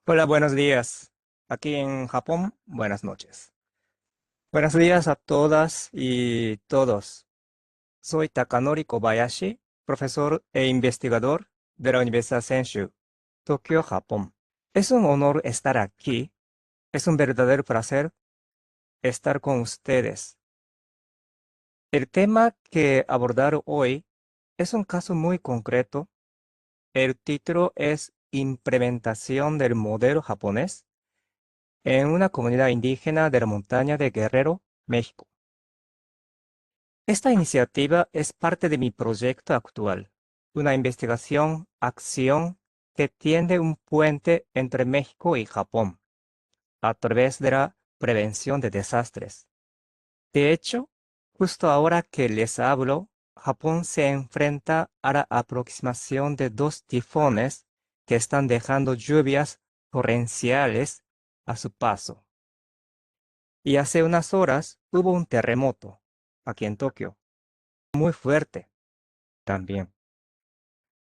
Hola, buenos días. Aquí en Japón, buenas noches. Buenos días a todas y todos. Soy Takanori Kobayashi, profesor e investigador de la Universidad Senshu, Tokio, Japón. Es un honor estar aquí. Es un verdadero placer estar con ustedes. El tema que abordar hoy es un caso muy concreto. El título es Implementación del modelo japonés en una comunidad indígena de la montaña de Guerrero, México. Esta iniciativa es parte de mi proyecto actual, una investigación-acción que tiende un puente entre México y Japón a través de la prevención de desastres. De hecho, justo ahora que les hablo, Japón se enfrenta a la aproximación de dos tifones que están dejando lluvias torrenciales a su paso. Y hace unas horas hubo un terremoto aquí en Tokio, muy fuerte también.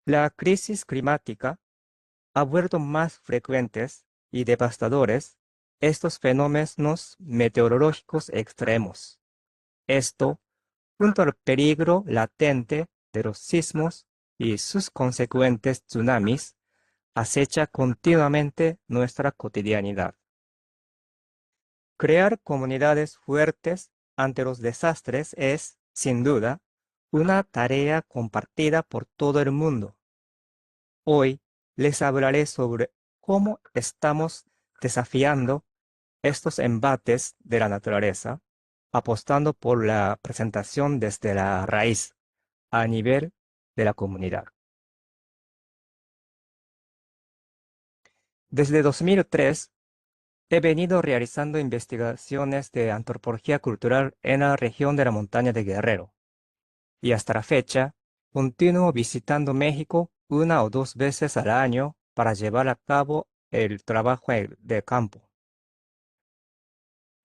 La crisis climática ha vuelto más frecuentes y devastadores estos fenómenos meteorológicos extremos. Esto, junto al peligro latente de los sismos y sus consecuentes tsunamis, acecha continuamente nuestra cotidianidad. Crear comunidades fuertes ante los desastres es, sin duda, una tarea compartida por todo el mundo. Hoy les hablaré sobre cómo estamos desafiando estos embates de la naturaleza, apostando por la presentación desde la raíz a nivel de la comunidad. Desde 2003, he venido realizando investigaciones de antropología cultural en la región de la montaña de Guerrero, y hasta la fecha, continúo visitando México una o dos veces al año para llevar a cabo el trabajo de campo.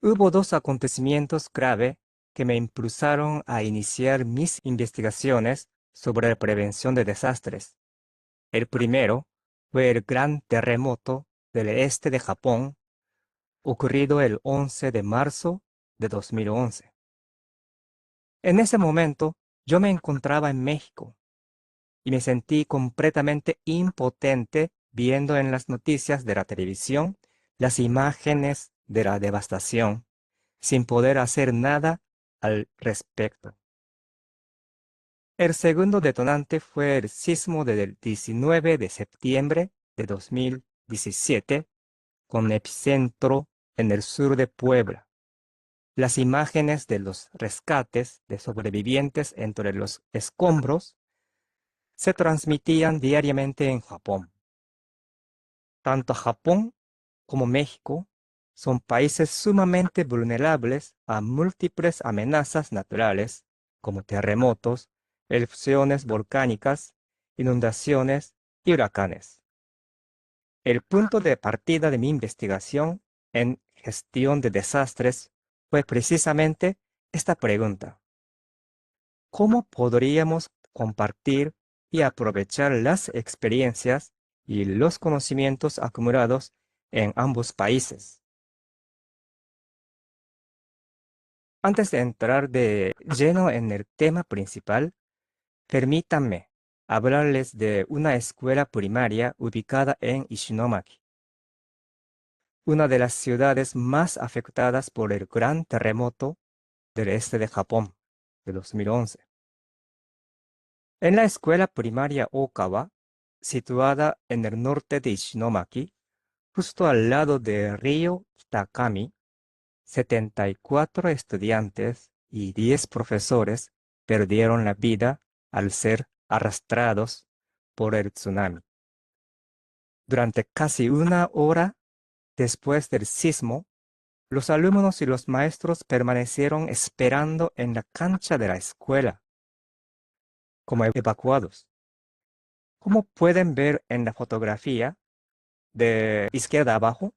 Hubo dos acontecimientos clave que me impulsaron a iniciar mis investigaciones sobre la prevención de desastres. El primero fue el gran terremoto del este de Japón, ocurrido el 11 de marzo de 2011. En ese momento, yo me encontraba en México y me sentí completamente impotente viendo en las noticias de la televisión las imágenes de la devastación, sin poder hacer nada al respecto. El segundo detonante fue el sismo del 19 de septiembre de 2017, con epicentro en el sur de Puebla. Las imágenes de los rescates de sobrevivientes entre los escombros se transmitían diariamente en Japón. Tanto Japón como México son países sumamente vulnerables a múltiples amenazas naturales como terremotos, erupciones volcánicas, inundaciones y huracanes. El punto de partida de mi investigación en gestión de desastres fue precisamente esta pregunta: ¿cómo podríamos compartir y aprovechar las experiencias y los conocimientos acumulados en ambos países? Antes de entrar de lleno en el tema principal, permítanme hablarles de una escuela primaria ubicada en Ishinomaki, una de las ciudades más afectadas por el gran terremoto del este de Japón de 2011. En la escuela primaria Okawa, situada en el norte de Ishinomaki, justo al lado del río Kitakami, 74 estudiantes y 10 profesores perdieron la vida al ser arrastrados por el tsunami. Durante casi una hora después del sismo, los alumnos y los maestros permanecieron esperando en la cancha de la escuela, como evacuados. Como pueden ver en la fotografía de izquierda abajo,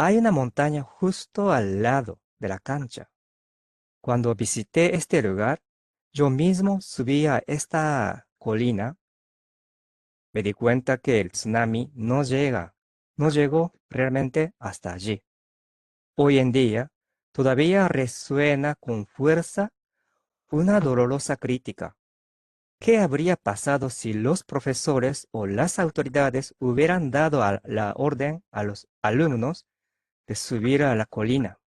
hay una montaña justo al lado de la cancha. Cuando visité este lugar, yo mismo subí a esta colina. Me di cuenta que el tsunami no llegó realmente hasta allí. Hoy en día, todavía resuena con fuerza una dolorosa crítica. ¿Qué habría pasado si los profesores o las autoridades hubieran dado la orden a los alumnos de subir a la colina?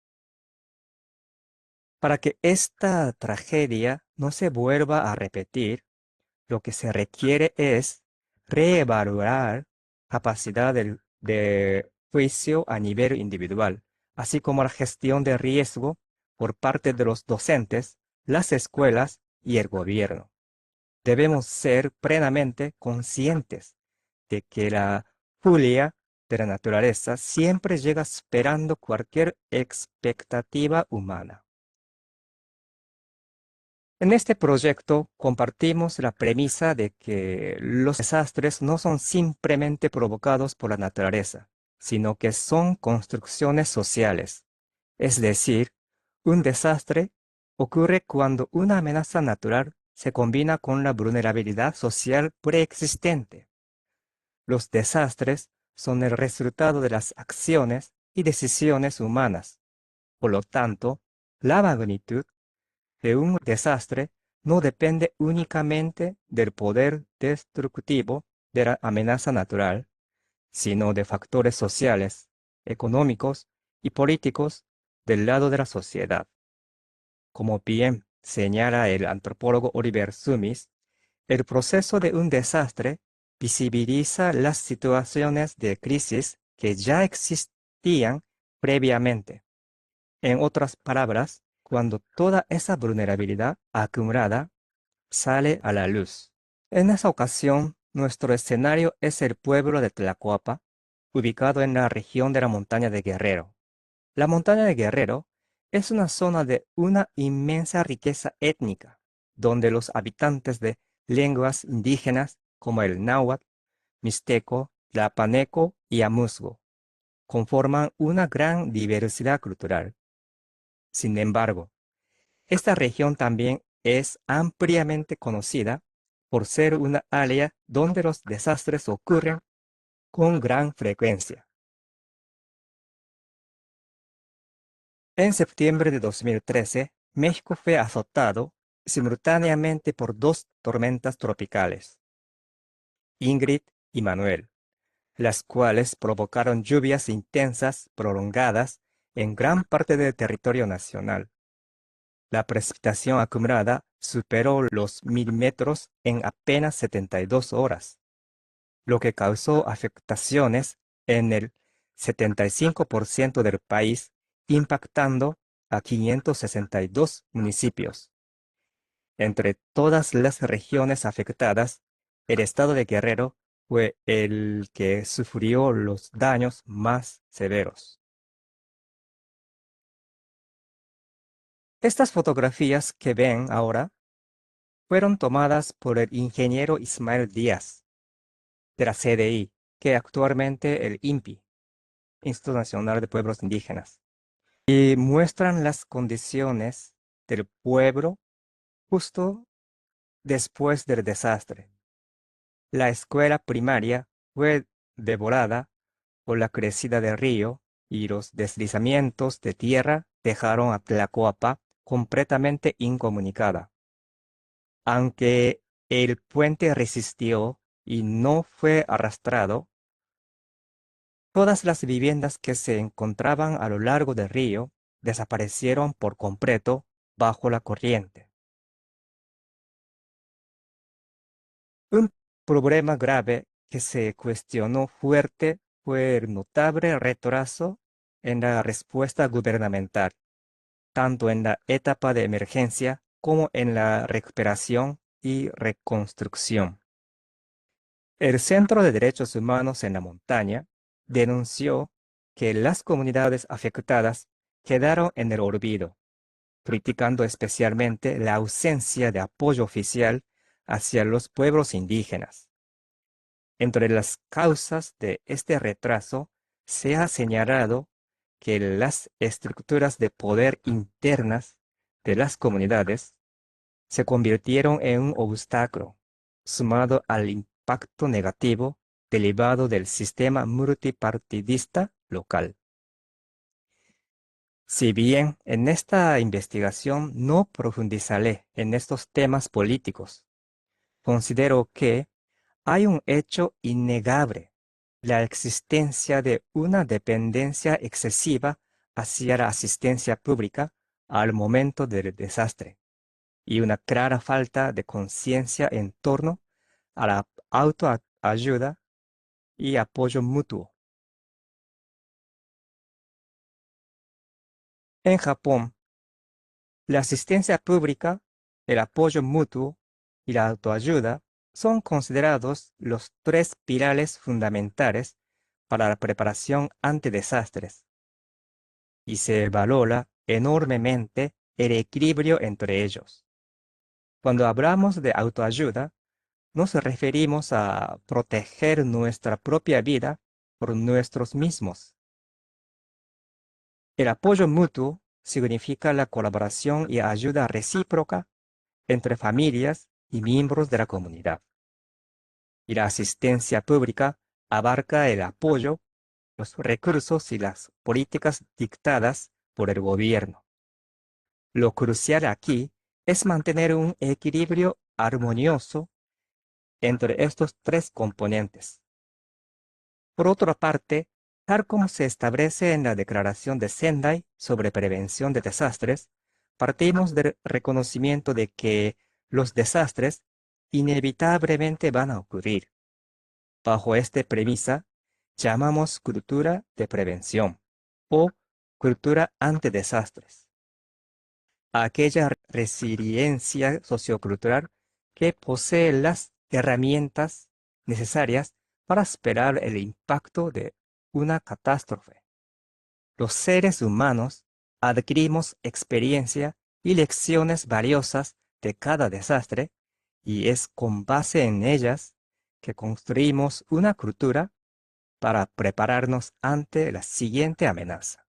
Para que esta tragedia no se vuelva a repetir, lo que se requiere es reevaluar capacidad de juicio a nivel individual, así como la gestión de riesgo por parte de los docentes, las escuelas y el gobierno. Debemos ser plenamente conscientes de que la furia de la naturaleza siempre llega esperando cualquier expectativa humana. En este proyecto compartimos la premisa de que los desastres no son simplemente provocados por la naturaleza, sino que son construcciones sociales. Es decir, un desastre ocurre cuando una amenaza natural se combina con la vulnerabilidad social preexistente. Los desastres son el resultado de las acciones y decisiones humanas. Por lo tanto, la magnitud de un desastre no depende únicamente del poder destructivo de la amenaza natural, sino de factores sociales, económicos y políticos del lado de la sociedad. Como bien señala el antropólogo Oliver Sumis, el proceso de un desastre visibiliza las situaciones de crisis que ya existían previamente. En otras palabras, cuando toda esa vulnerabilidad acumulada sale a la luz. En esa ocasión, nuestro escenario es el pueblo de Tlacoapa, ubicado en la región de la montaña de Guerrero. La montaña de Guerrero es una zona de una inmensa riqueza étnica, donde los habitantes de lenguas indígenas como el náhuatl, mixteco, tlapaneco y amuzgo conforman una gran diversidad cultural. Sin embargo, esta región también es ampliamente conocida por ser una área donde los desastres ocurren con gran frecuencia. En septiembre de 2013, México fue azotado simultáneamente por dos tormentas tropicales, Ingrid y Manuel, las cuales provocaron lluvias intensas prolongadas en gran parte del territorio nacional. La precipitación acumulada superó los 1000 metros en apenas 72 horas, lo que causó afectaciones en el 75% del país, impactando a 562 municipios. Entre todas las regiones afectadas, el estado de Guerrero fue el que sufrió los daños más severos. Estas fotografías que ven ahora fueron tomadas por el ingeniero Ismael Díaz, de la CDI, que actualmente el INPI, Instituto Nacional de Pueblos Indígenas, y muestran las condiciones del pueblo justo después del desastre. La escuela primaria fue devorada por la crecida del río y los deslizamientos de tierra dejaron a Tlacoapa completamente incomunicada. Aunque el puente resistió y no fue arrastrado, todas las viviendas que se encontraban a lo largo del río desaparecieron por completo bajo la corriente. Un problema grave que se cuestionó fuerte fue el notable retraso en la respuesta gubernamental, tanto en la etapa de emergencia como en la recuperación y reconstrucción. El Centro de Derechos Humanos en la Montaña denunció que las comunidades afectadas quedaron en el olvido, criticando especialmente la ausencia de apoyo oficial hacia los pueblos indígenas. Entre las causas de este retraso se ha señalado que las estructuras de poder internas de las comunidades se convirtieron en un obstáculo, sumado al impacto negativo derivado del sistema multipartidista local. Si bien en esta investigación no profundizaré en estos temas políticos, considero que hay un hecho innegable, la existencia de una dependencia excesiva hacia la asistencia pública al momento del desastre y una clara falta de conciencia en torno a la autoayuda y apoyo mutuo. En Japón, la asistencia pública, el apoyo mutuo y la autoayuda son considerados los tres pilares fundamentales para la preparación ante desastres y se valora enormemente el equilibrio entre ellos. Cuando hablamos de autoayuda, nos referimos a proteger nuestra propia vida por nosotros mismos. El apoyo mutuo significa la colaboración y ayuda recíproca entre familias y miembros de la comunidad. Y la asistencia pública abarca el apoyo, los recursos y las políticas dictadas por el gobierno. Lo crucial aquí es mantener un equilibrio armonioso entre estos tres componentes. Por otra parte, tal como se establece en la Declaración de Sendai sobre prevención de desastres, partimos del reconocimiento de que los desastres inevitablemente van a ocurrir. Bajo esta premisa, llamamos cultura de prevención o cultura ante desastres. Aquella resiliencia sociocultural que posee las herramientas necesarias para esperar el impacto de una catástrofe. Los seres humanos adquirimos experiencia y lecciones valiosas de cada desastre y es con base en ellas que construimos una cultura para prepararnos ante la siguiente amenaza.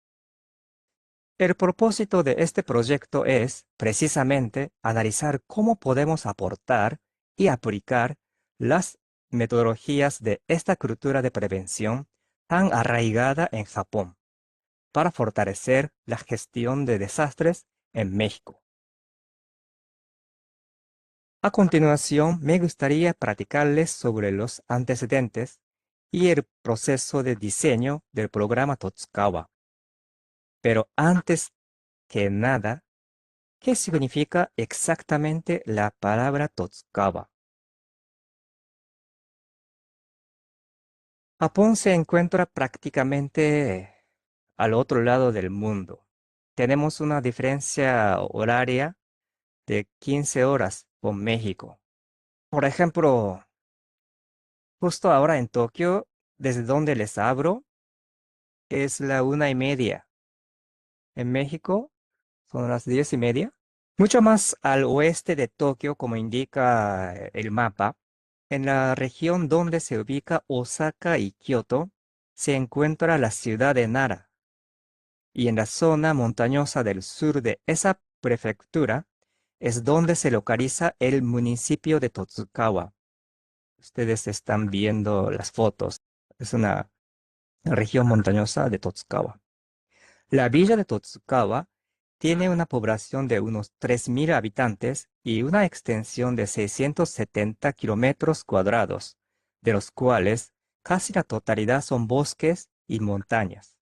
El propósito de este proyecto es precisamente analizar cómo podemos aportar y aplicar las metodologías de esta cultura de prevención tan arraigada en Japón para fortalecer la gestión de desastres en México. A continuación, me gustaría platicarles sobre los antecedentes y el proceso de diseño del programa Totsukawa. Pero antes que nada, ¿qué significa exactamente la palabra Totsukawa? Japón se encuentra prácticamente al otro lado del mundo. Tenemos una diferencia horaria de 15 horas con México. Por ejemplo, justo ahora en Tokio, desde donde les hablo, es la 1:30. En México son las 10:30. Mucho más al oeste de Tokio, como indica el mapa, en la región donde se ubica Osaka y Kioto, se encuentra la ciudad de Nara. Y en la zona montañosa del sur de esa prefectura es donde se localiza el municipio de Totsukawa. Ustedes están viendo las fotos. Es una región montañosa de Totsukawa. La villa de Totsukawa tiene una población de unos 3.000 habitantes y una extensión de 670 kilómetros cuadrados, de los cuales casi la totalidad son bosques y montañas.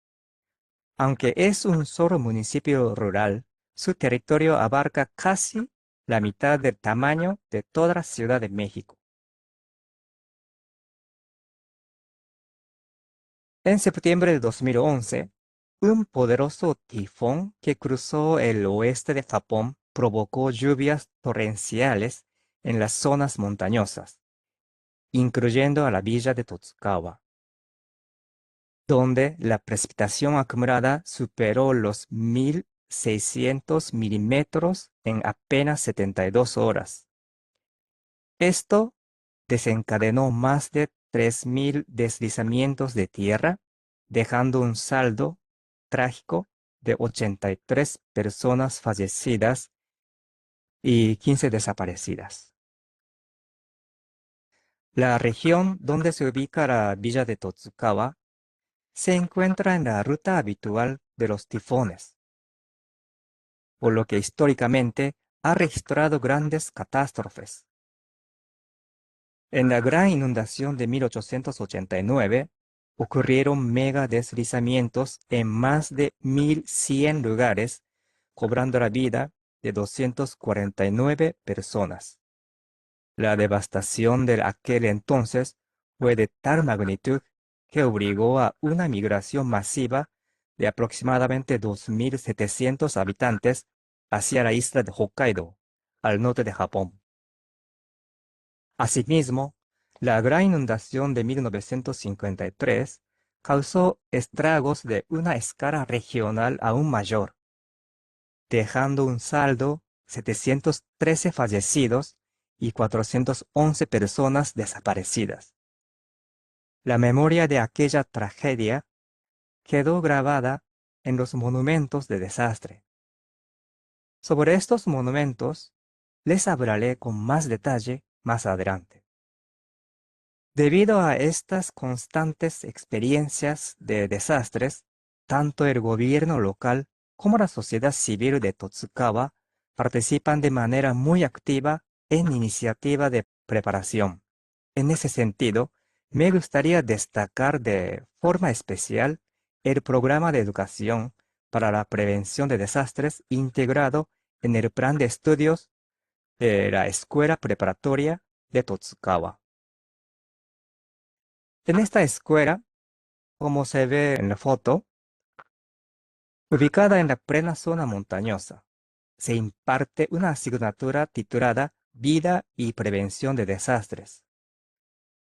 Aunque es un solo municipio rural, su territorio abarca casi la mitad del tamaño de toda la Ciudad de México. En septiembre de 2011, un poderoso tifón que cruzó el oeste de Japón provocó lluvias torrenciales en las zonas montañosas, incluyendo a la villa de Totsukawa, donde la precipitación acumulada superó los 1.600 milímetros en apenas 72 horas. Esto desencadenó más de 3.000 deslizamientos de tierra, dejando un saldo trágico de 83 personas fallecidas y 15 desaparecidas. La región donde se ubica la villa de Totsukawa se encuentra en la ruta habitual de los tifones, por lo que históricamente ha registrado grandes catástrofes. En la gran inundación de 1889, ocurrieron mega deslizamientos en más de 1.100 lugares, cobrando la vida de 249 personas. La devastación de aquel entonces fue de tal magnitud que obligó a una migración masiva de aproximadamente 2.700 habitantes hacia la isla de Hokkaido, al norte de Japón. Asimismo, la gran inundación de 1953 causó estragos de una escala regional aún mayor, dejando un saldo 713 fallecidos y 411 personas desaparecidas. La memoria de aquella tragedia quedó grabada en los monumentos de desastre. Sobre estos monumentos les hablaré con más detalle más adelante. Debido a estas constantes experiencias de desastres, tanto el gobierno local como la sociedad civil de Totsukawa participan de manera muy activa en iniciativas de preparación. En ese sentido, me gustaría destacar de forma especial el programa de educación para la prevención de desastres integrado en el plan de estudios de la Escuela Preparatoria de Totsukawa. En esta escuela, como se ve en la foto, ubicada en la plena zona montañosa, se imparte una asignatura titulada Vida y Prevención de Desastres.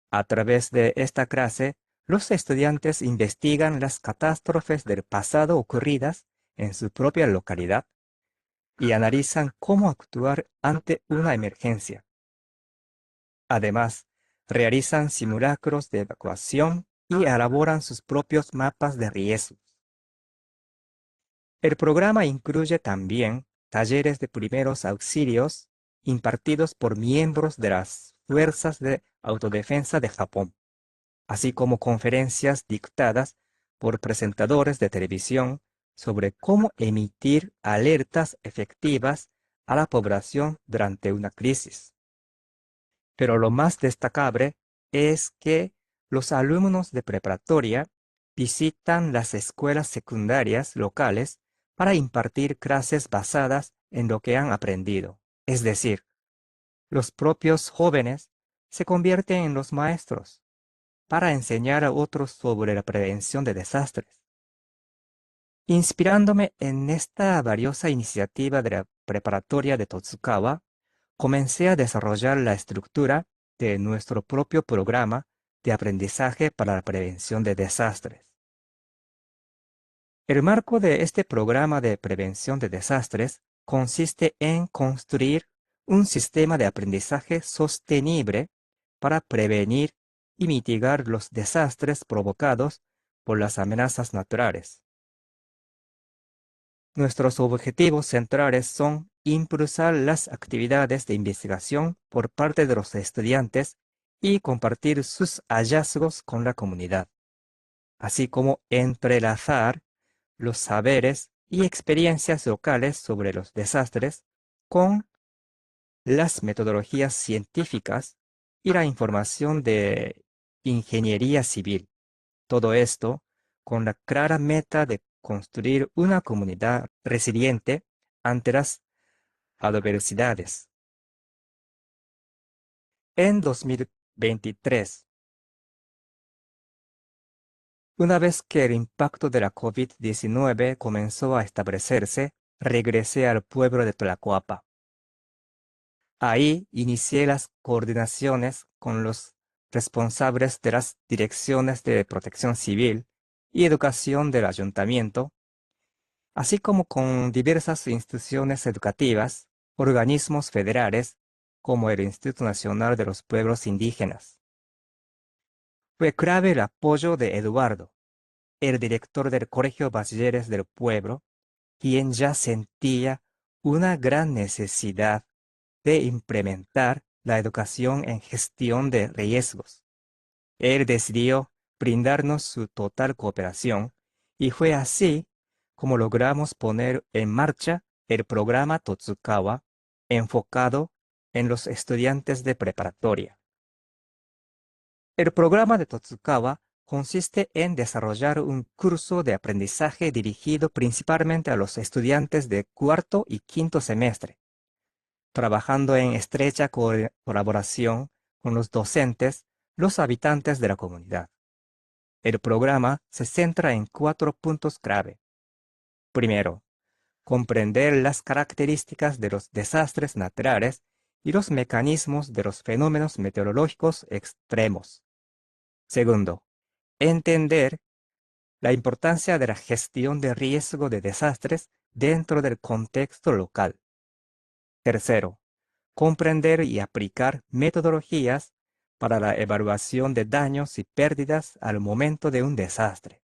A través de esta clase, los estudiantes investigan las catástrofes del pasado ocurridas en su propia localidad y analizan cómo actuar ante una emergencia. Además, realizan simulacros de evacuación y elaboran sus propios mapas de riesgos. El programa incluye también talleres de primeros auxilios impartidos por miembros de las Fuerzas de Autodefensa de Japón, así como conferencias dictadas por presentadores de televisión sobre cómo emitir alertas efectivas a la población durante una crisis. Pero lo más destacable es que los alumnos de preparatoria visitan las escuelas secundarias locales para impartir clases basadas en lo que han aprendido. Es decir, los propios jóvenes se convierten en los maestros para enseñar a otros sobre la prevención de desastres. Inspirándome en esta valiosa iniciativa de la preparatoria de Totsukawa, comencé a desarrollar la estructura de nuestro propio programa de aprendizaje para la prevención de desastres. El marco de este programa de prevención de desastres consiste en construir un sistema de aprendizaje sostenible para prevenir y mitigar los desastres provocados por las amenazas naturales. Nuestros objetivos centrales son impulsar las actividades de investigación por parte de los estudiantes y compartir sus hallazgos con la comunidad, así como entrelazar los saberes y experiencias locales sobre los desastres con las metodologías científicas y la información de ingeniería civil. Todo esto con la clara meta de construir una comunidad resiliente ante las adversidades. En 2023, una vez que el impacto de la COVID-19 comenzó a establecerse, regresé al pueblo de Tlacoapa. Ahí inicié las coordinaciones con los responsables de las direcciones de protección civil y educación del ayuntamiento, así como con diversas instituciones educativas, organismos federales, como el Instituto Nacional de los Pueblos Indígenas. Fue clave el apoyo de Eduardo, el director del Colegio Bachilleres del pueblo, quien ya sentía una gran necesidad de implementar la educación en gestión de riesgos. Él decidió brindarnos su total cooperación y fue así como logramos poner en marcha el programa Totsukawa enfocado en los estudiantes de preparatoria. El programa de Totsukawa consiste en desarrollar un curso de aprendizaje dirigido principalmente a los estudiantes de cuarto y quinto semestre, trabajando en estrecha colaboración con los docentes, los habitantes de la comunidad. El programa se centra en 4 puntos clave. Primero, comprender las características de los desastres naturales y los mecanismos de los fenómenos meteorológicos extremos. Segundo, entender la importancia de la gestión de riesgo de desastres dentro del contexto local. Tercero, comprender y aplicar metodologías para la evaluación de daños y pérdidas al momento de un desastre.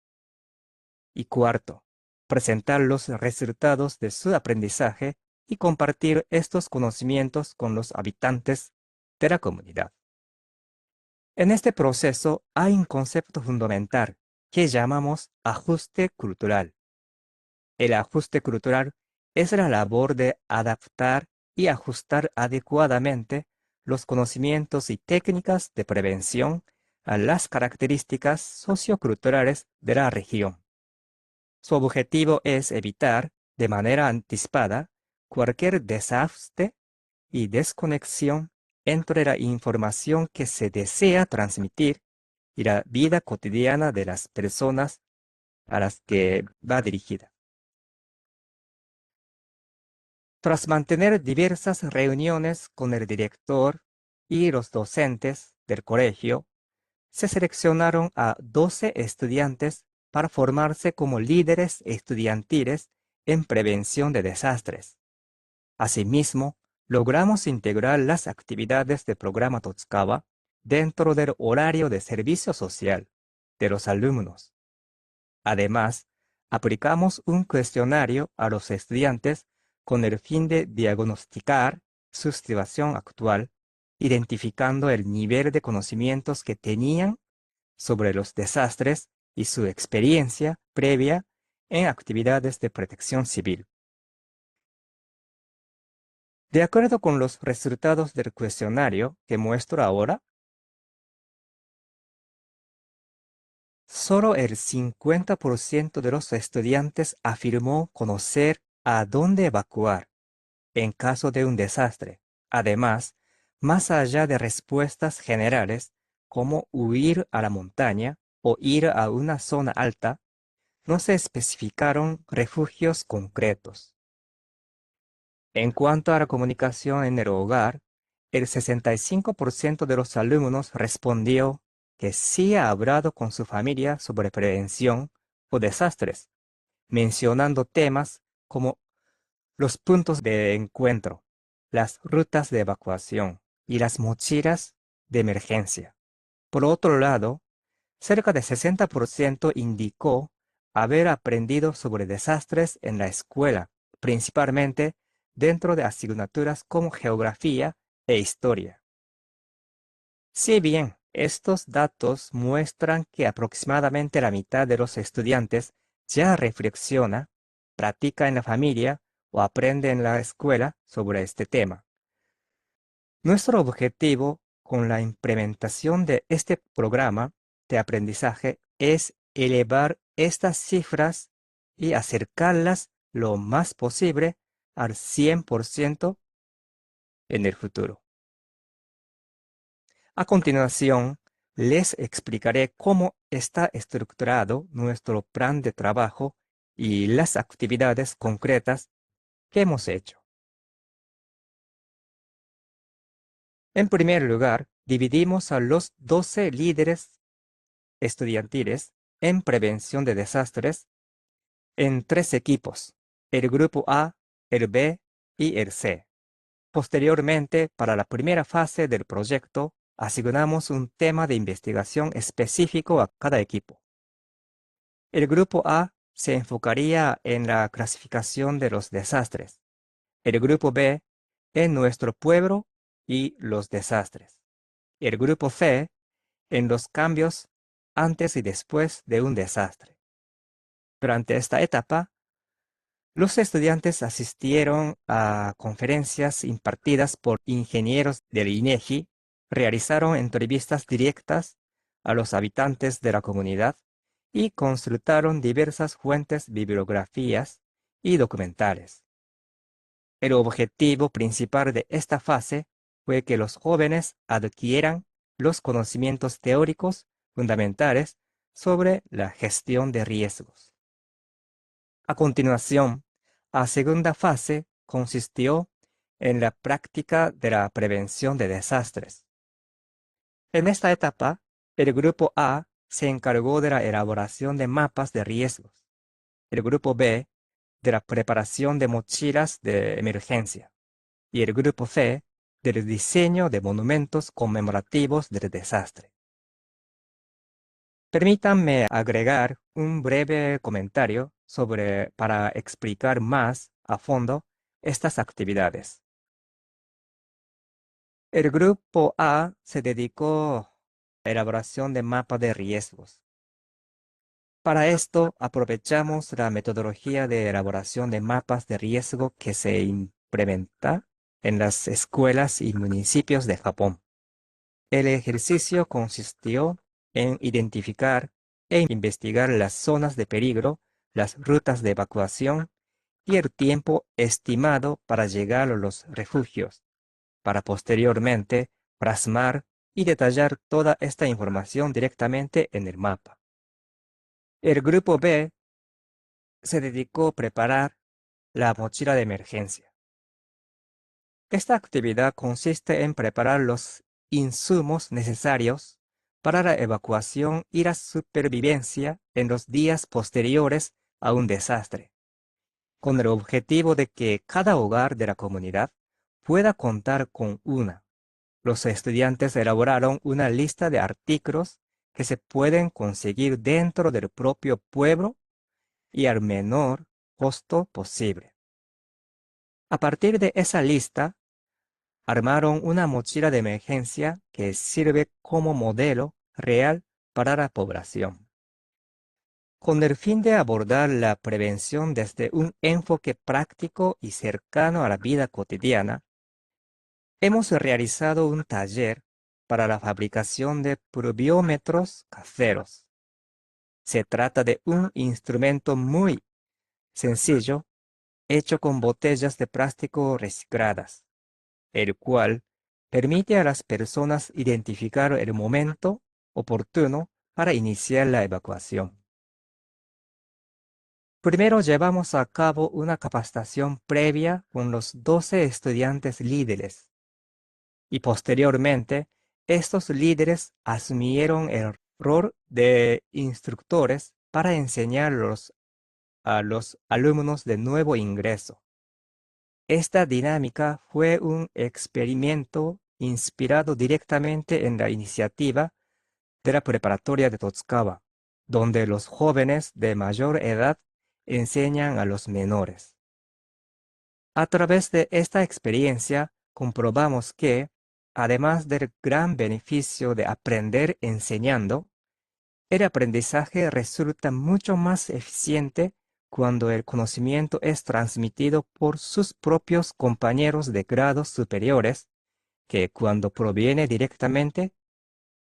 Y cuarto, presentar los resultados de su aprendizaje y compartir estos conocimientos con los habitantes de la comunidad. En este proceso hay un concepto fundamental que llamamos ajuste cultural. El ajuste cultural es la labor de adaptar y ajustar adecuadamente los conocimientos y técnicas de prevención a las características socioculturales de la región. Su objetivo es evitar, de manera anticipada, cualquier desastre y desconexión entre la información que se desea transmitir y la vida cotidiana de las personas a las que va dirigida. Tras mantener diversas reuniones con el director y los docentes del colegio, se seleccionaron a 12 estudiantes para formarse como líderes estudiantiles en prevención de desastres. Asimismo, logramos integrar las actividades del programa Totsukawa dentro del horario de servicio social de los alumnos. Además, aplicamos un cuestionario a los estudiantes con el fin de diagnosticar su situación actual, identificando el nivel de conocimientos que tenían sobre los desastres y su experiencia previa en actividades de protección civil. De acuerdo con los resultados del cuestionario que muestro ahora, solo el 50% de los estudiantes afirmó conocer a dónde evacuar en caso de un desastre. Además, más allá de respuestas generales como huir a la montaña o ir a una zona alta, no se especificaron refugios concretos. En cuanto a la comunicación en el hogar, el 65% de los alumnos respondió que sí ha hablado con su familia sobre prevención o desastres, mencionando temas como los puntos de encuentro, las rutas de evacuación y las mochilas de emergencia. Por otro lado, cerca de 60% indicó haber aprendido sobre desastres en la escuela, principalmente dentro de asignaturas como geografía e historia. Si bien estos datos muestran que aproximadamente la mitad de los estudiantes ya reflexiona practica en la familia o aprende en la escuela sobre este tema. Nuestro objetivo con la implementación de este programa de aprendizaje es elevar estas cifras y acercarlas lo más posible al 100% en el futuro. A continuación, les explicaré cómo está estructurado nuestro plan de trabajo y las actividades concretas que hemos hecho. En primer lugar, dividimos a los 12 líderes estudiantiles en prevención de desastres en 3 equipos, el grupo A, el B y el C. Posteriormente, para la primera fase del proyecto, asignamos un tema de investigación específico a cada equipo. El grupo A se enfocaría en la clasificación de los desastres. El grupo B en nuestro pueblo y los desastres. El grupo C en los cambios antes y después de un desastre. Durante esta etapa, los estudiantes asistieron a conferencias impartidas por ingenieros del INEGI, realizaron entrevistas directas a los habitantes de la comunidad y consultaron diversas fuentes, bibliografías y documentales. El objetivo principal de esta fase fue que los jóvenes adquieran los conocimientos teóricos fundamentales sobre la gestión de riesgos. A continuación, la segunda fase consistió en la práctica de la prevención de desastres. En esta etapa, el grupo A se encargó de la elaboración de mapas de riesgos, el grupo B de la preparación de mochilas de emergencia y el grupo C del diseño de monumentos conmemorativos del desastre. Permítanme agregar un breve comentario para explicar más a fondo estas actividades. El grupo A se dedicó a la elaboración de mapas de riesgos. Para esto, aprovechamos la metodología de elaboración de mapas de riesgo que se implementa en las escuelas y municipios de Japón. El ejercicio consistió en identificar e investigar las zonas de peligro, las rutas de evacuación y el tiempo estimado para llegar a los refugios, para posteriormente plasmar y detallar toda esta información directamente en el mapa. El grupo B se dedicó a preparar la mochila de emergencia. Esta actividad consiste en preparar los insumos necesarios para la evacuación y la supervivencia en los días posteriores a un desastre, con el objetivo de que cada hogar de la comunidad pueda contar con una. Los estudiantes elaboraron una lista de artículos que se pueden conseguir dentro del propio pueblo y al menor costo posible. A partir de esa lista, armaron una mochila de emergencia que sirve como modelo real para la población. Con el fin de abordar la prevención desde un enfoque práctico y cercano a la vida cotidiana, hemos realizado un taller para la fabricación de pluviómetros caseros. Se trata de un instrumento muy sencillo, hecho con botellas de plástico recicladas, el cual permite a las personas identificar el momento oportuno para iniciar la evacuación. Primero llevamos a cabo una capacitación previa con los 12 estudiantes líderes y posteriormente estos líderes asumieron el rol de instructores para enseñarlos a los alumnos de nuevo ingreso. Esta dinámica fue un experimento inspirado directamente en la iniciativa de la preparatoria de Totsukawa, donde los jóvenes de mayor edad enseñan a los menores. A través de esta experiencia comprobamos que, además del gran beneficio de aprender enseñando, el aprendizaje resulta mucho más eficiente cuando el conocimiento es transmitido por sus propios compañeros de grados superiores que cuando proviene directamente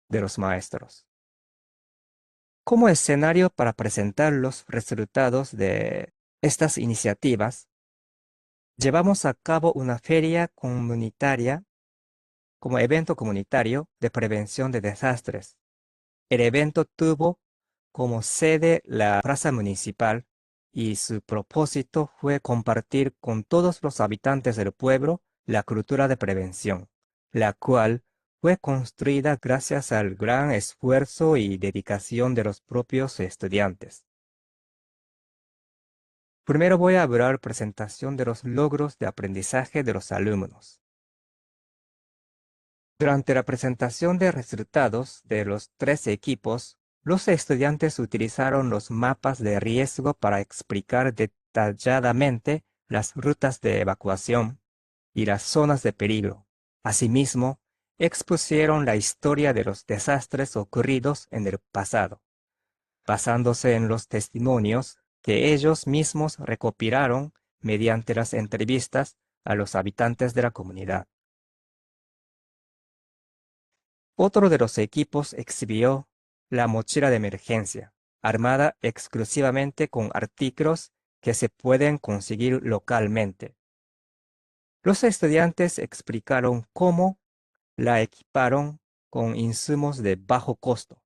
de los maestros. Como escenario para presentar los resultados de estas iniciativas, llevamos a cabo una feria comunitaria como evento comunitario de prevención de desastres. El evento tuvo como sede la plaza municipal y su propósito fue compartir con todos los habitantes del pueblo la cultura de prevención, la cual fue construida gracias al gran esfuerzo y dedicación de los propios estudiantes. Primero voy a hablar presentación de los logros de aprendizaje de los alumnos. Durante la presentación de resultados de los 3 equipos, los estudiantes utilizaron los mapas de riesgo para explicar detalladamente las rutas de evacuación y las zonas de peligro. Asimismo, expusieron la historia de los desastres ocurridos en el pasado, basándose en los testimonios que ellos mismos recopilaron mediante las entrevistas a los habitantes de la comunidad. Otro de los equipos exhibió la mochila de emergencia, armada exclusivamente con artículos que se pueden conseguir localmente. Los estudiantes explicaron cómo la equiparon con insumos de bajo costo,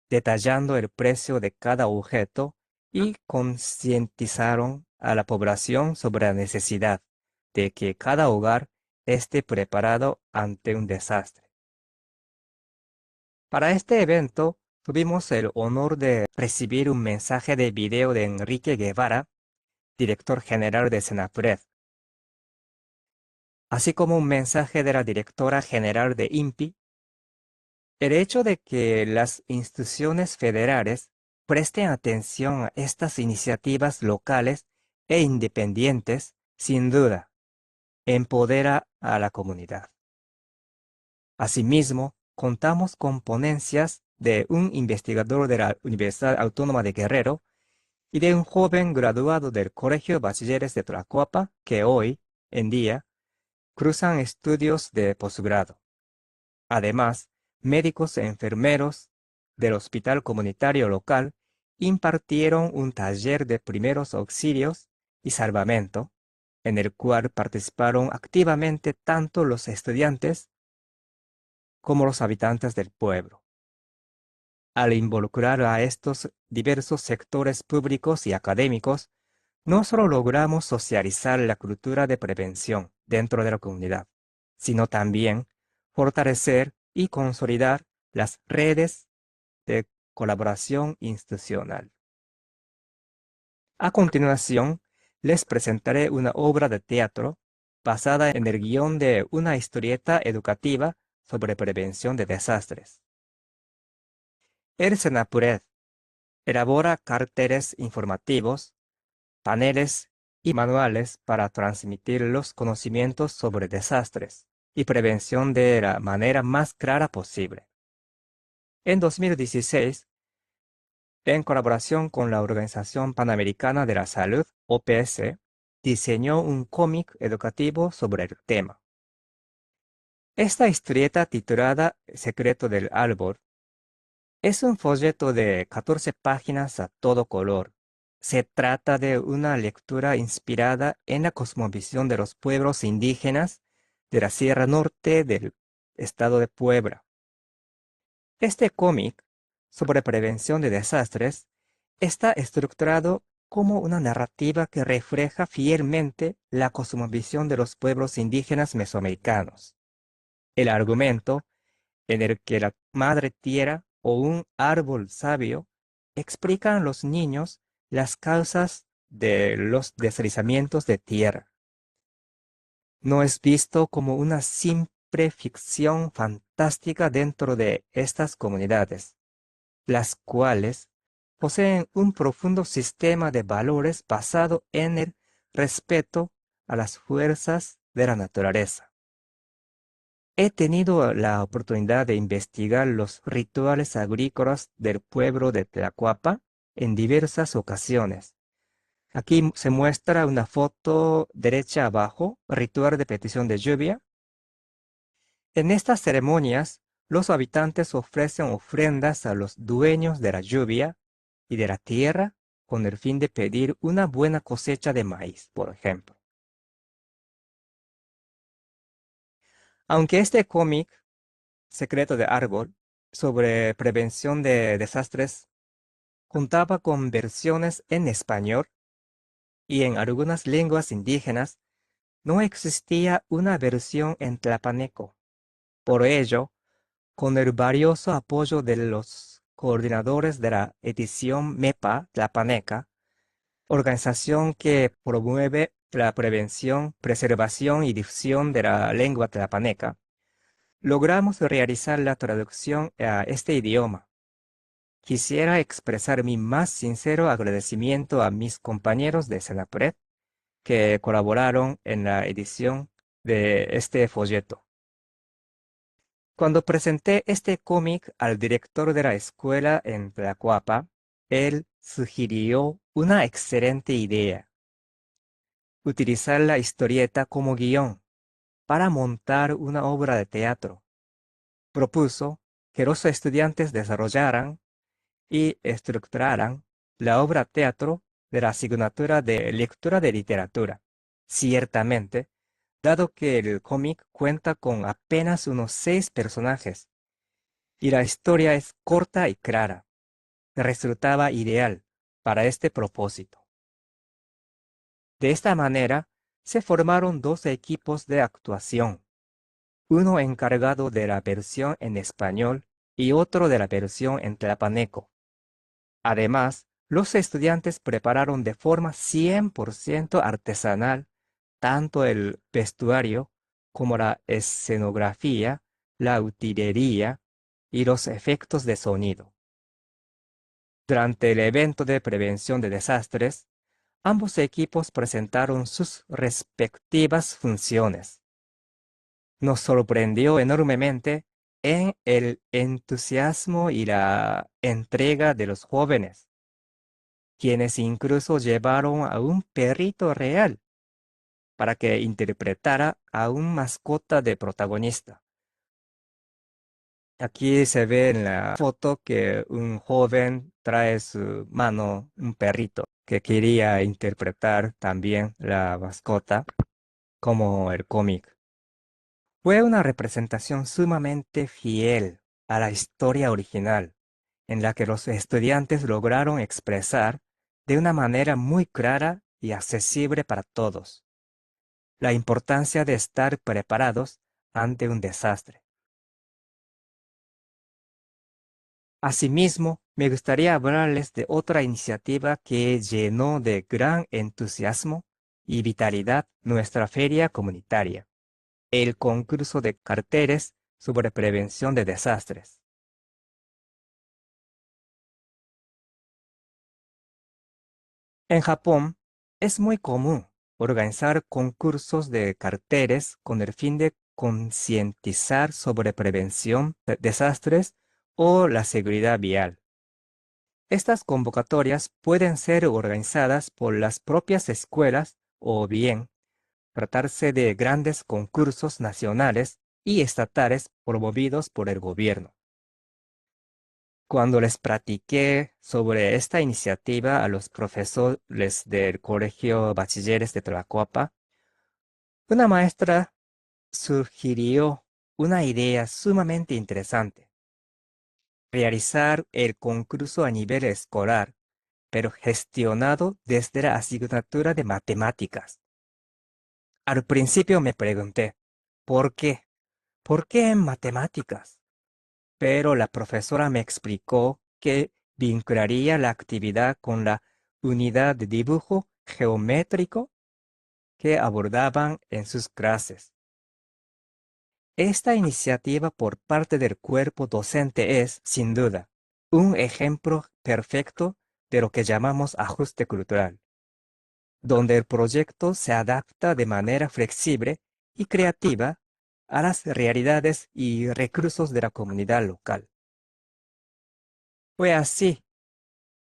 detallando el precio de cada objeto y concientizaron a la población sobre la necesidad de que cada hogar esté preparado ante un desastre. Para este evento, tuvimos el honor de recibir un mensaje de video de Enrique Guevara, director general de Senapred, así como un mensaje de la directora general de INPI. El hecho de que las instituciones federales presten atención a estas iniciativas locales e independientes, sin duda, empodera a la comunidad. Asimismo, contamos con ponencias de un investigador de la Universidad Autónoma de Guerrero y de un joven graduado del Colegio de Bachilleres de Tlacoapa que hoy en día cruzan estudios de posgrado. Además, médicos e enfermeros del hospital comunitario local impartieron un taller de primeros auxilios y salvamento, en el cual participaron activamente tanto los estudiantes como los habitantes del pueblo. Al involucrar a estos diversos sectores públicos y académicos, no solo logramos socializar la cultura de prevención dentro de la comunidad, sino también fortalecer y consolidar las redes de colaboración institucional. A continuación, les presentaré una obra de teatro basada en el guión de una historieta educativa sobre prevención de desastres. El Senapred elabora carteles informativos, paneles y manuales para transmitir los conocimientos sobre desastres y prevención de la manera más clara posible. En 2016, en colaboración con la Organización Panamericana de la Salud, OPS, diseñó un cómic educativo sobre el tema. Esta historieta titulada Secreto del Árbol es un folleto de 14 páginas a todo color. Se trata de una lectura inspirada en la cosmovisión de los pueblos indígenas de la Sierra Norte del estado de Puebla. Este cómic sobre prevención de desastres está estructurado como una narrativa que refleja fielmente la cosmovisión de los pueblos indígenas mesoamericanos. El argumento en el que la madre tierra o un árbol sabio explican a los niños las causas de los deslizamientos de tierra. No es visto como una simple ficción fantástica dentro de estas comunidades, las cuales poseen un profundo sistema de valores basado en el respeto a las fuerzas de la naturaleza. He tenido la oportunidad de investigar los rituales agrícolas del pueblo de Tlacoapa en diversas ocasiones, Aquí se muestra una foto derecha abajo, ritual de petición de lluvia. En estas ceremonias, los habitantes ofrecen ofrendas a los dueños de la lluvia y de la tierra con el fin de pedir una buena cosecha de maíz, por ejemplo. Aunque este cómic, Secreto de Árbol, sobre prevención de desastres, contaba con versiones en español y en algunas lenguas indígenas, no existía una versión en tlapaneco. Por ello, con el valioso apoyo de los coordinadores de la edición MEPA Tlapaneca, organización que promueve la prevención, preservación y difusión de la lengua tlapaneca, logramos realizar la traducción a este idioma. Quisiera expresar mi más sincero agradecimiento a mis compañeros de Senapred que colaboraron en la edición de este folleto. Cuando presenté este cómic al director de la escuela en Tlacoapa, él sugirió una excelente idea: utilizar la historieta como guión para montar una obra de teatro. Propuso que los estudiantes desarrollaran y estructuraran la obra teatro de la asignatura de lectura de literatura. Ciertamente, dado que el cómic cuenta con apenas unos 6 personajes y la historia es corta y clara, resultaba ideal para este propósito. De esta manera, se formaron dos equipos de actuación, uno encargado de la versión en español y otro de la versión en tlapaneco. Además, los estudiantes prepararon de forma 100% artesanal tanto el vestuario como la escenografía, la utilería y los efectos de sonido. Durante el evento de prevención de desastres, ambos equipos presentaron sus respectivas funciones. Nos sorprendió enormemente en el entusiasmo y la entrega de los jóvenes, quienes incluso llevaron a un perrito real para que interpretara a un mascota de protagonista. Aquí se ve en la foto que un joven trae su mano un perrito que quería interpretar también la mascota como el cómic. Fue una representación sumamente fiel a la historia original, en la que los estudiantes lograron expresar de una manera muy clara y accesible para todos la importancia de estar preparados ante un desastre. Asimismo, me gustaría hablarles de otra iniciativa que llenó de gran entusiasmo y vitalidad nuestra feria comunitaria: el concurso de carteles sobre prevención de desastres. En Japón, es muy común organizar concursos de carteles con el fin de concientizar sobre prevención de desastres o la seguridad vial. Estas convocatorias pueden ser organizadas por las propias escuelas o bien tratarse de grandes concursos nacionales y estatales promovidos por el gobierno. Cuando les platiqué sobre esta iniciativa a los profesores del Colegio Bachilleres de Tlacoapa, una maestra sugirió una idea sumamente interesante: realizar el concurso a nivel escolar, pero gestionado desde la asignatura de matemáticas. Al principio me pregunté, ¿por qué? ¿Por qué en matemáticas? Pero la profesora me explicó que vincularía la actividad con la unidad de dibujo geométrico que abordaban en sus clases. Esta iniciativa por parte del cuerpo docente es, sin duda, un ejemplo perfecto de lo que llamamos ajuste cultural, donde el proyecto se adapta de manera flexible y creativa a las realidades y recursos de la comunidad local. Fue así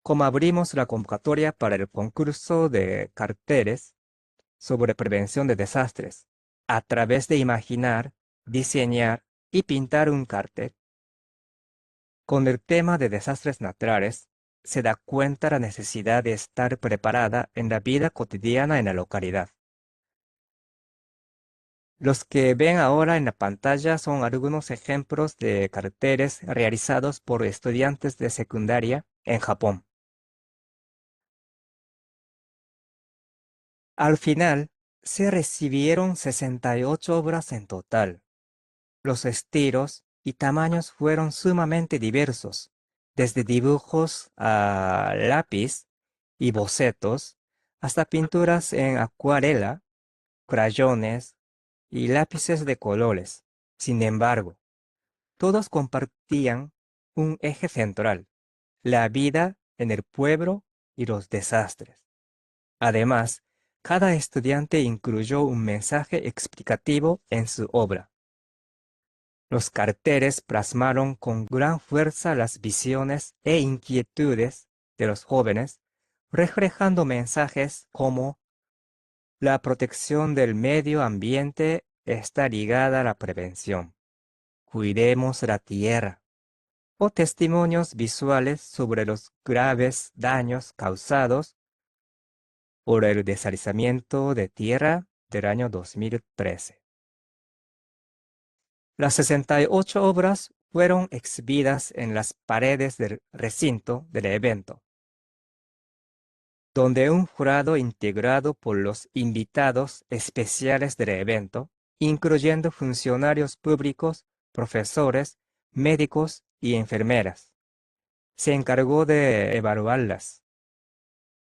como abrimos la convocatoria para el concurso de carteles sobre prevención de desastres, a través de imaginar, diseñar y pintar un cartel. Con el tema de desastres naturales, se da cuenta la necesidad de estar preparada en la vida cotidiana en la localidad. Los que ven ahora en la pantalla son algunos ejemplos de carteles realizados por estudiantes de secundaria en Japón. Al final, se recibieron 68 obras en total. Los estilos y tamaños fueron sumamente diversos, desde dibujos a lápiz y bocetos, hasta pinturas en acuarela, crayones y lápices de colores. Sin embargo, todos compartían un eje central: la vida en el pueblo y los desastres. Además, cada estudiante incluyó un mensaje explicativo en su obra. Los carteles plasmaron con gran fuerza las visiones e inquietudes de los jóvenes, reflejando mensajes como la protección del medio ambiente está ligada a la prevención, cuidemos la tierra, o testimonios visuales sobre los graves daños causados por el deslizamiento de tierra del año 2013. Las 68 obras fueron exhibidas en las paredes del recinto del evento, donde un jurado integrado por los invitados especiales del evento, incluyendo funcionarios públicos, profesores, médicos y enfermeras, se encargó de evaluarlas.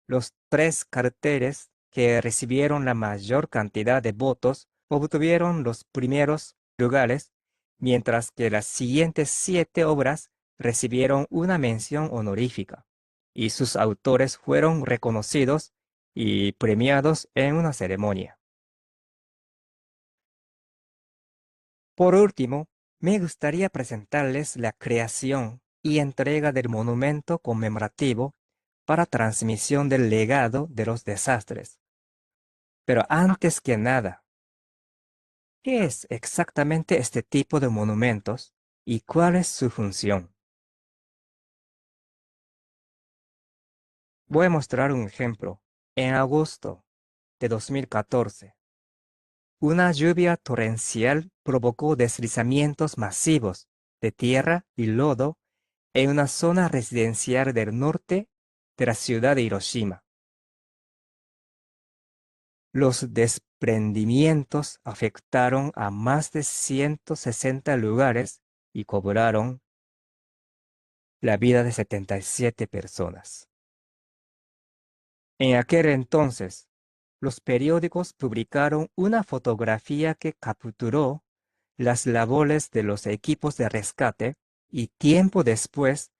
Los 3 carteles que recibieron la mayor cantidad de votos obtuvieron los primeros lugares, mientras que las siguientes 7 obras recibieron una mención honorífica, y sus autores fueron reconocidos y premiados en una ceremonia. Por último, me gustaría presentarles la creación y entrega del monumento conmemorativo para transmisión del legado de los desastres. Pero antes que nada, ¿qué es exactamente este tipo de monumentos y cuál es su función? Voy a mostrar un ejemplo. En agosto de 2014, una lluvia torrencial provocó deslizamientos masivos de tierra y lodo en una zona residencial del norte de la ciudad de Hiroshima. Los desprendimientos afectaron a más de 160 lugares y cobraron la vida de 77 personas. En aquel entonces, los periódicos publicaron una fotografía que capturó las labores de los equipos de rescate, y tiempo después,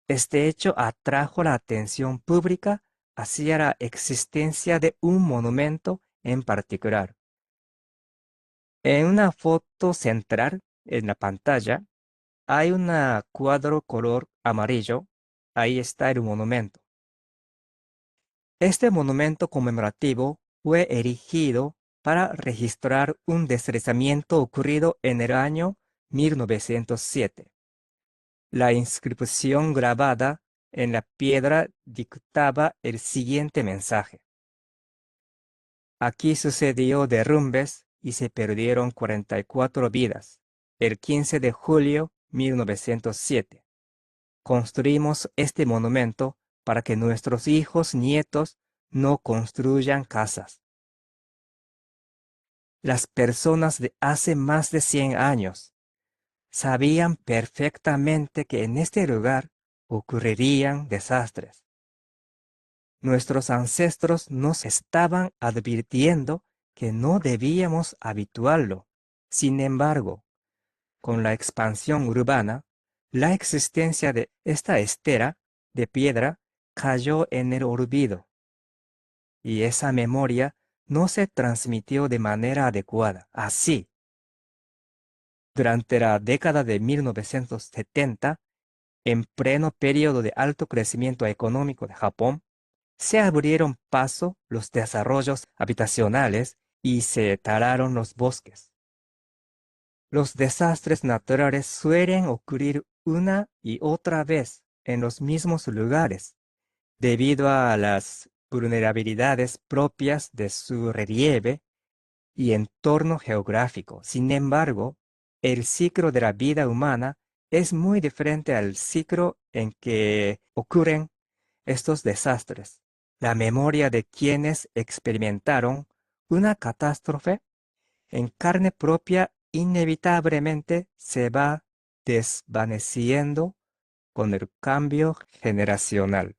este hecho atrajo la atención pública hacia la existencia de un monumento en particular. En una foto central en la pantalla hay un cuadro color amarillo. Ahí está el monumento. Este monumento conmemorativo fue erigido para registrar un deslizamiento ocurrido en el año 1907. La inscripción grabada en la piedra dictaba el siguiente mensaje: aquí sucedió derrumbes y se perdieron 44 vidas. El 15 de julio 1907. Construimos este monumento para que nuestros hijos nietos no construyan casas. Las personas de hace más de 100 años sabían perfectamente que en este lugar ocurrirían desastres. Nuestros ancestros nos estaban advirtiendo que no debíamos habituarlo. Sin embargo, con la expansión urbana, la existencia de esta estera de piedra cayó en el olvido, y esa memoria no se transmitió de manera adecuada. Así, durante la década de 1970, En pleno periodo de alto crecimiento económico de Japón, se abrieron paso los desarrollos habitacionales y se talaron los bosques. Los desastres naturales suelen ocurrir una y otra vez en los mismos lugares, debido a las vulnerabilidades propias de su relieve y entorno geográfico. Sin embargo, el ciclo de la vida humana es muy diferente al ciclo en que ocurren estos desastres. La memoria de quienes experimentaron una catástrofe en carne propia inevitablemente se va desvaneciendo con el cambio generacional.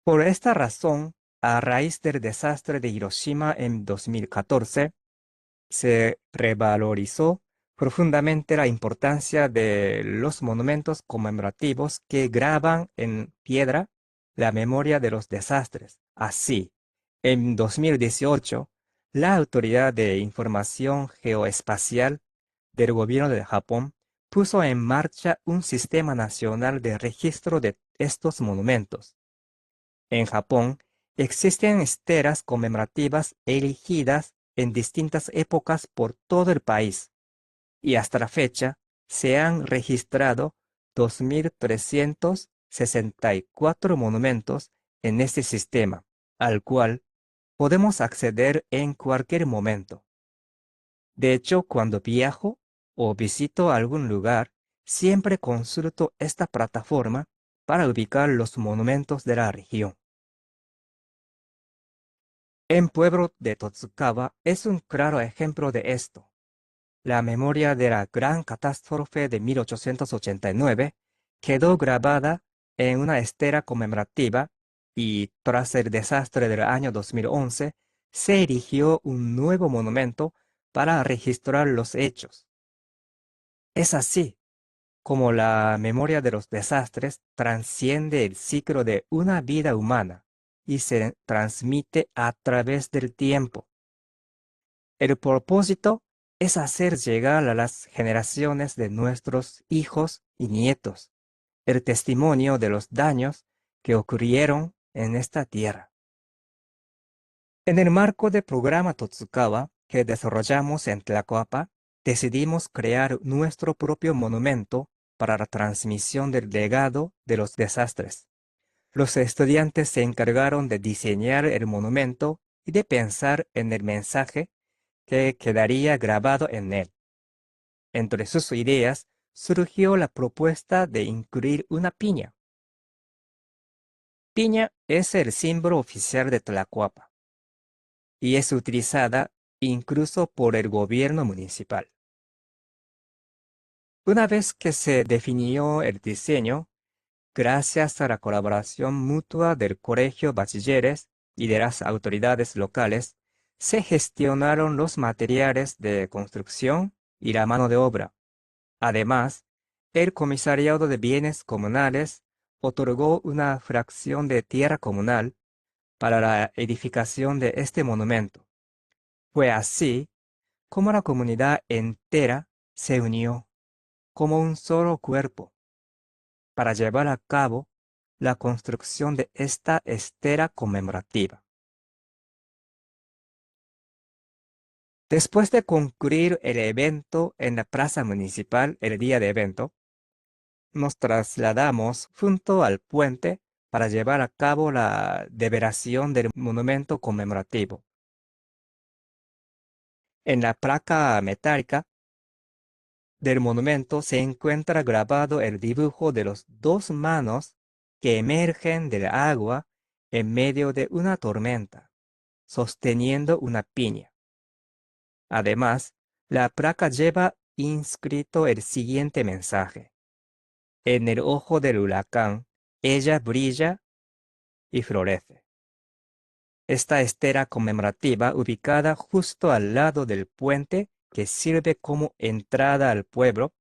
Por esta razón, a raíz del desastre de Hiroshima en 2014, se revalorizó profundamente la importancia de los monumentos conmemorativos que graban en piedra la memoria de los desastres. Así, en 2018, la Autoridad de Información Geoespacial del Gobierno de Japón puso en marcha un sistema nacional de registro de estos monumentos. En Japón, existen esteras conmemorativas erigidas en distintas épocas por todo el país, y hasta la fecha se han registrado 2.364 monumentos en este sistema, al cual podemos acceder en cualquier momento. De hecho, cuando viajo o visito algún lugar, siempre consulto esta plataforma para ubicar los monumentos de la región. El pueblo de Totsukawa es un claro ejemplo de esto. La memoria de la gran catástrofe de 1889 quedó grabada en una estera conmemorativa y tras el desastre del año 2011 se erigió un nuevo monumento para registrar los hechos. Es así como la memoria de los desastres trasciende el ciclo de una vida humana y se transmite a través del tiempo. El propósito es hacer llegar a las generaciones de nuestros hijos y nietos el testimonio de los daños que ocurrieron en esta tierra. En el marco del programa Totsukawa que desarrollamos en Tlacoapa, decidimos crear nuestro propio monumento para la transmisión del legado de los desastres. Los estudiantes se encargaron de diseñar el monumento y de pensar en el mensaje que quedaría grabado en él. Entre sus ideas surgió la propuesta de incluir una piña. Piña es el símbolo oficial de Tlacoapa y es utilizada incluso por el gobierno municipal. Una vez que se definió el diseño, gracias a la colaboración mutua del Colegio Bachilleres y de las autoridades locales, se gestionaron los materiales de construcción y la mano de obra. Además, el Comisariado de Bienes Comunales otorgó una fracción de tierra comunal para la edificación de este monumento. Fue así como la comunidad entera se unió como un solo cuerpo para llevar a cabo la construcción de esta estera conmemorativa. Después de concluir el evento en la plaza municipal, el día de evento, nos trasladamos junto al puente para llevar a cabo la develación del monumento conmemorativo. En la placa metálica del monumento se encuentra grabado el dibujo de los dos manos que emergen del agua en medio de una tormenta, sosteniendo una piña. Además, la placa lleva inscrito el siguiente mensaje: en el ojo del huracán, ella brilla y florece. Esta estera conmemorativa, ubicada justo al lado del puente que sirve como entrada al pueblo,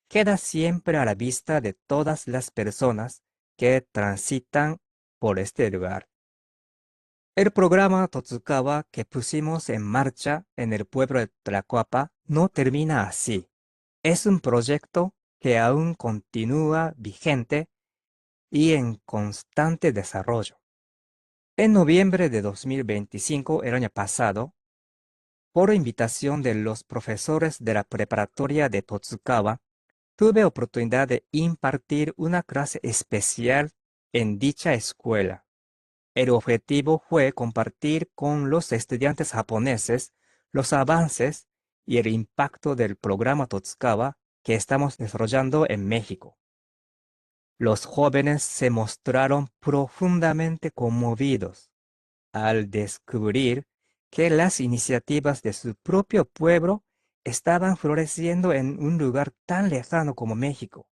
queda siempre a la vista de todas las personas que transitan por este lugar. El programa Totsukawa que pusimos en marcha en el pueblo de Tlacoapa no termina así. Es un proyecto que aún continúa vigente y en constante desarrollo. En noviembre de 2025, el año pasado, por invitación de los profesores de la preparatoria de Totsukawa, tuve oportunidad de impartir una clase especial en dicha escuela. El objetivo fue compartir con los estudiantes japoneses los avances y el impacto del programa Totsukawa que estamos desarrollando en México. Los jóvenes se mostraron profundamente conmovidos al descubrir que las iniciativas de su propio pueblo estaban floreciendo en un lugar tan lejano como México,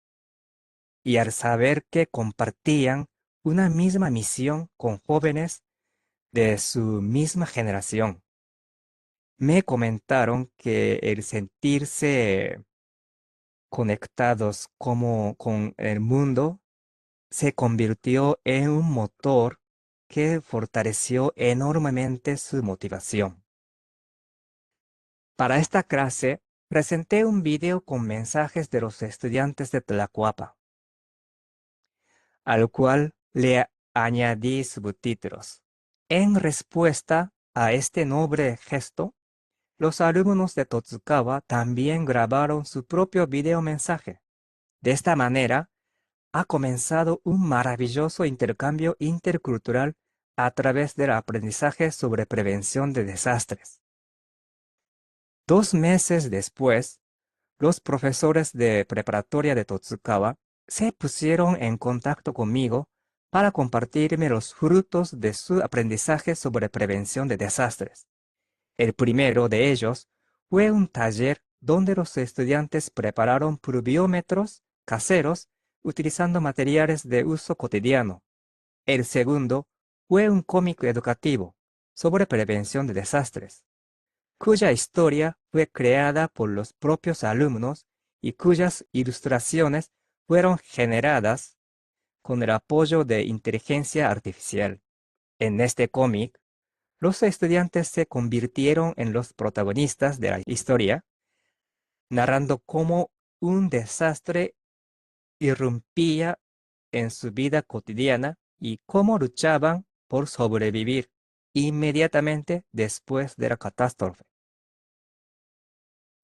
y al saber que compartían una misma misión con jóvenes de su misma generación. Me comentaron que el sentirse conectados como con el mundo se convirtió en un motor que fortaleció enormemente su motivación. Para esta clase, presenté un video con mensajes de los estudiantes de Tlacoapa, al cual le añadí subtítulos. En respuesta a este noble gesto, los alumnos de Totsukawa también grabaron su propio video mensaje. De esta manera, ha comenzado un maravilloso intercambio intercultural a través del aprendizaje sobre prevención de desastres. 2 meses después, los profesores de preparatoria de Totsukawa se pusieron en contacto conmigo para compartirme los frutos de su aprendizaje sobre prevención de desastres. El primero de ellos fue un taller donde los estudiantes prepararon pluviómetros caseros utilizando materiales de uso cotidiano. El segundo fue un cómic educativo sobre prevención de desastres, cuya historia fue creada por los propios alumnos y cuyas ilustraciones fueron generadas con el apoyo de inteligencia artificial. En este cómic, los estudiantes se convirtieron en los protagonistas de la historia, narrando cómo un desastre irrumpía en su vida cotidiana y cómo luchaban por sobrevivir inmediatamente después de la catástrofe.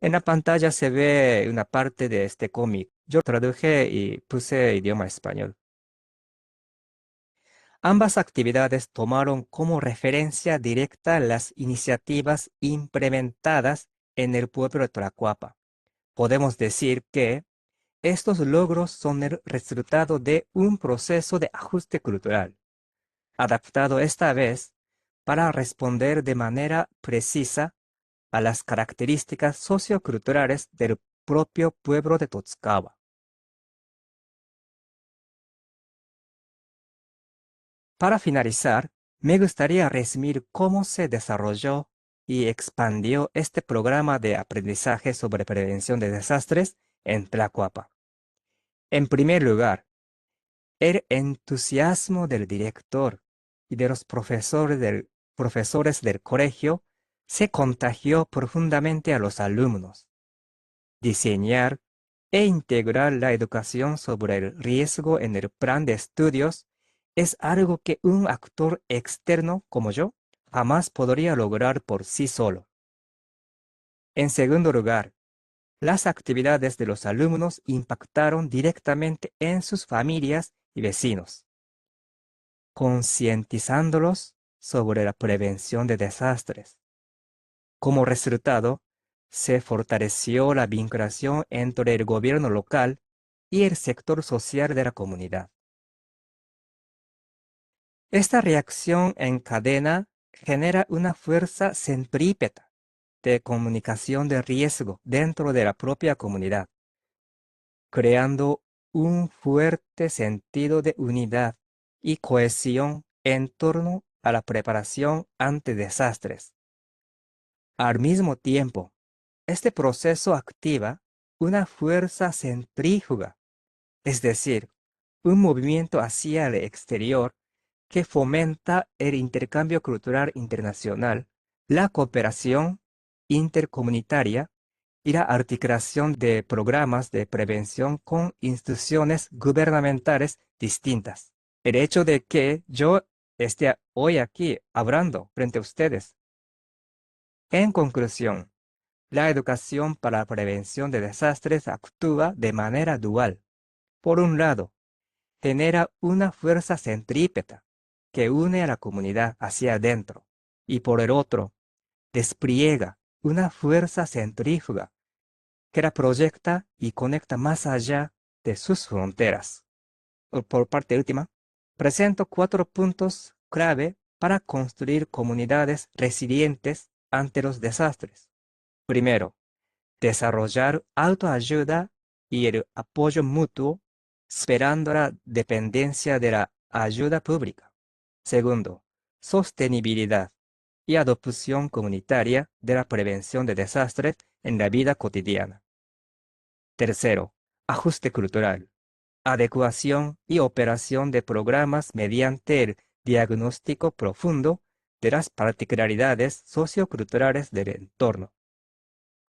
En la pantalla se ve una parte de este cómic. Yo traduje y puse idioma español. Ambas actividades tomaron como referencia directa las iniciativas implementadas en el pueblo de Tlacoapa. Podemos decir que estos logros son el resultado de un proceso de ajuste cultural, adaptado esta vez para responder de manera precisa a las características socioculturales del propio pueblo de Totsukawa. Para finalizar, me gustaría resumir cómo se desarrolló y expandió este programa de aprendizaje sobre prevención de desastres en Tlacoapa. En primer lugar, el entusiasmo del director y de los profesores del colegio se contagió profundamente a los alumnos. Diseñar e integrar la educación sobre el riesgo en el plan de estudios es algo que un actor externo como yo jamás podría lograr por sí solo. En segundo lugar, las actividades de los alumnos impactaron directamente en sus familias y vecinos, concientizándolos sobre la prevención de desastres. Como resultado, se fortaleció la vinculación entre el gobierno local y el sector social de la comunidad. Esta reacción en cadena genera una fuerza centrípeta de comunicación de riesgo dentro de la propia comunidad, creando un fuerte sentido de unidad y cohesión en torno a la preparación ante desastres. Al mismo tiempo, este proceso activa una fuerza centrífuga, es decir, un movimiento hacia el exterior que fomenta el intercambio cultural internacional, la cooperación intercomunitaria y la articulación de programas de prevención con instituciones gubernamentales distintas. El hecho de que yo esté hoy aquí hablando frente a ustedes. En conclusión, la educación para la prevención de desastres actúa de manera dual. Por un lado, genera una fuerza centrípeta que une a la comunidad hacia adentro y por el otro, despliega una fuerza centrífuga que la proyecta y conecta más allá de sus fronteras. Por parte última, presento 4 puntos clave para construir comunidades resilientes ante los desastres. Primero, desarrollar autoayuda y el apoyo mutuo, esperando la dependencia de la ayuda pública. Segundo, sostenibilidad y adopción comunitaria de la prevención de desastres en la vida cotidiana. Tercero, ajuste cultural, adecuación y operación de programas mediante el diagnóstico profundo de las particularidades socioculturales del entorno.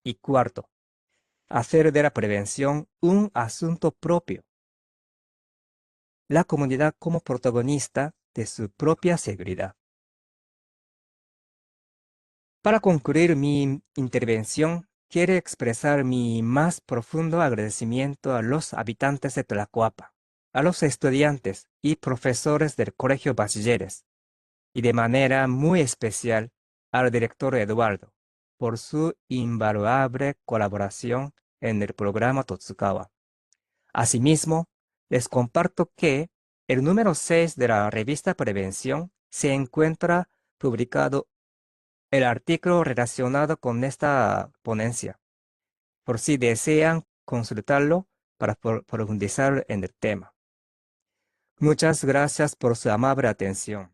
Y cuarto, hacer de la prevención un asunto propio. La comunidad como protagonista de su propia seguridad. Para concluir mi intervención, quiero expresar mi más profundo agradecimiento a los habitantes de Tlacoapa, a los estudiantes y profesores del Colegio Bachilleres, y de manera muy especial al director Eduardo, por su invaluable colaboración en el programa Totsukawa. Asimismo, les comparto que el número 6 de la revista Prevención se encuentra publicado el artículo relacionado con esta ponencia, por si desean consultarlo para profundizar en el tema. Muchas gracias por su amable atención.